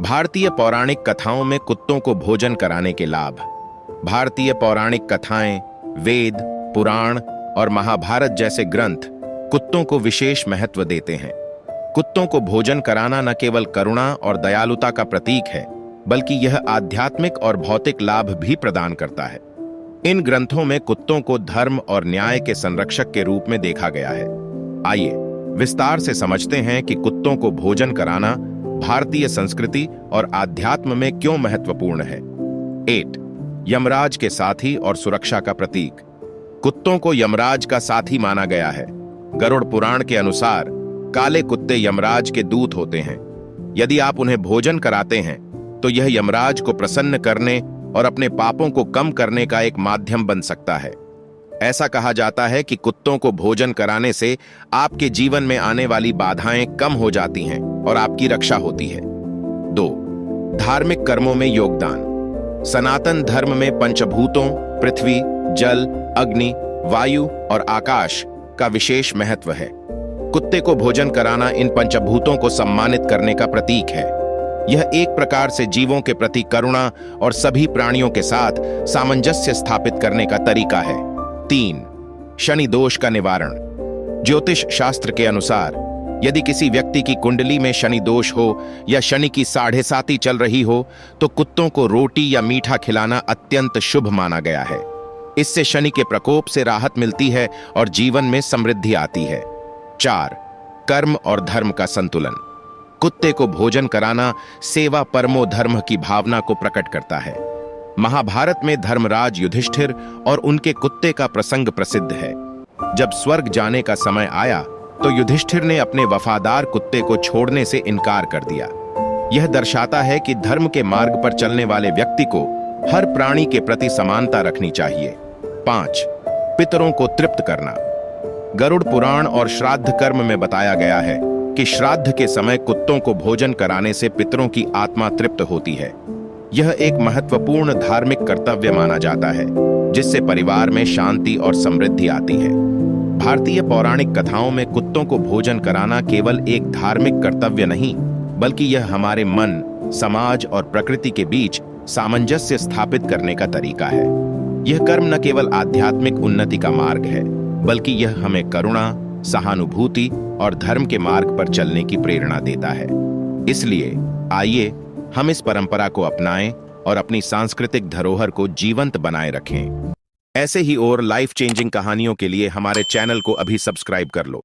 भारतीय पौराणिक कथाओं में कुत्तों को भोजन कराने के लाभ। भारतीय पौराणिक कथाएं, वेद, पुराण और महाभारत जैसे ग्रंथ कुत्तों को विशेष महत्व देते हैं। कुत्तों को भोजन कराना न केवल करुणा और दयालुता का प्रतीक है, बल्कि यह आध्यात्मिक और भौतिक लाभ भी प्रदान करता है। इन ग्रंथों में कुत्तों को धर्म और न्याय के संरक्षक के रूप में देखा गया है। आइए विस्तार से समझते हैं कि कुत्तों को भोजन कराना भारतीय संस्कृति और आध्यात्म में क्यों महत्वपूर्ण है। 8. यमराज के साथी और सुरक्षा का प्रतीक। कुत्तों को यमराज का साथी माना गया है। गरुड़ पुराण के अनुसार काले कुत्ते यमराज के दूत होते हैं। यदि आप उन्हें भोजन कराते हैं तो यह यमराज को प्रसन्न करने और अपने पापों को कम करने का एक माध्यम बन सकता है। ऐसा कहा जाता है कि कुत्तों को भोजन कराने से आपके जीवन में आने वाली बाधाएं कम हो जाती हैं और आपकी रक्षा होती है। 2. धार्मिक कर्मों में योगदान। सनातन धर्म में पंचभूतों पृथ्वी, जल, अग्नि, वायु और आकाश का विशेष महत्व है। कुत्ते को भोजन कराना इन पंचभूतों को सम्मानित करने का प्रतीक है। यह एक प्रकार से जीवों के प्रति करुणा और सभी प्राणियों के साथ सामंजस्य स्थापित करने का तरीका है। 3. शनि दोष का निवारण। ज्योतिष शास्त्र के अनुसार यदि किसी व्यक्ति की कुंडली में शनि दोष हो या शनि की 7.5 चल रही हो तो कुत्तों को रोटी या मीठा खिलाना अत्यंत शुभ माना गया है। इससे शनि के प्रकोप से राहत मिलती है और जीवन में समृद्धि आती है। 4. कर्म और धर्म का संतुलन। कुत्ते को भोजन कराना सेवा परमो धर्म की भावना को प्रकट करता है। महाभारत में धर्मराज युधिष्ठिर और उनके कुत्ते का प्रसंग प्रसिद्ध है। जब स्वर्ग जाने का समय आया तो युधिष्ठिर ने अपने वफादार कुत्ते को छोड़ने से इनकार कर दिया। यह दर्शाता है कि धर्म के मार्ग पर चलने वाले व्यक्ति को हर प्राणी के प्रति समानता रखनी चाहिए। 5. पितरों को तृप्त करना। गरुड़ पुराण और श्राद्ध कर्म में बताया गया है कि श्राद्ध के समय कुत्तों को भोजन कराने से पितरों की आत्मा तृप्त होती है। यह एक महत्वपूर्ण धार्मिक कर्तव्य माना जाता है, जिससे परिवार में शांति और समृद्धि आती है। भारतीय पौराणिक कथाओं में कुत्तों को भोजन कराना केवल एक धार्मिक कर्तव्य नहीं, बल्कि यह हमारे मन, समाज और प्रकृति के बीच सामंजस्य स्थापित करने का तरीका है। यह कर्म न केवल आध्यात्मिक उन्नति का मार्ग है, बल्कि यह हमें करुणा, सहानुभूति और धर्म के मार्ग पर चलने की प्रेरणा देता है। इसलिए आइए हम इस परंपरा को अपनाएं और अपनी सांस्कृतिक धरोहर को जीवंत बनाए रखें। ऐसे ही और लाइफ चेंजिंग कहानियों के लिए हमारे चैनल को अभी सब्सक्राइब कर लो।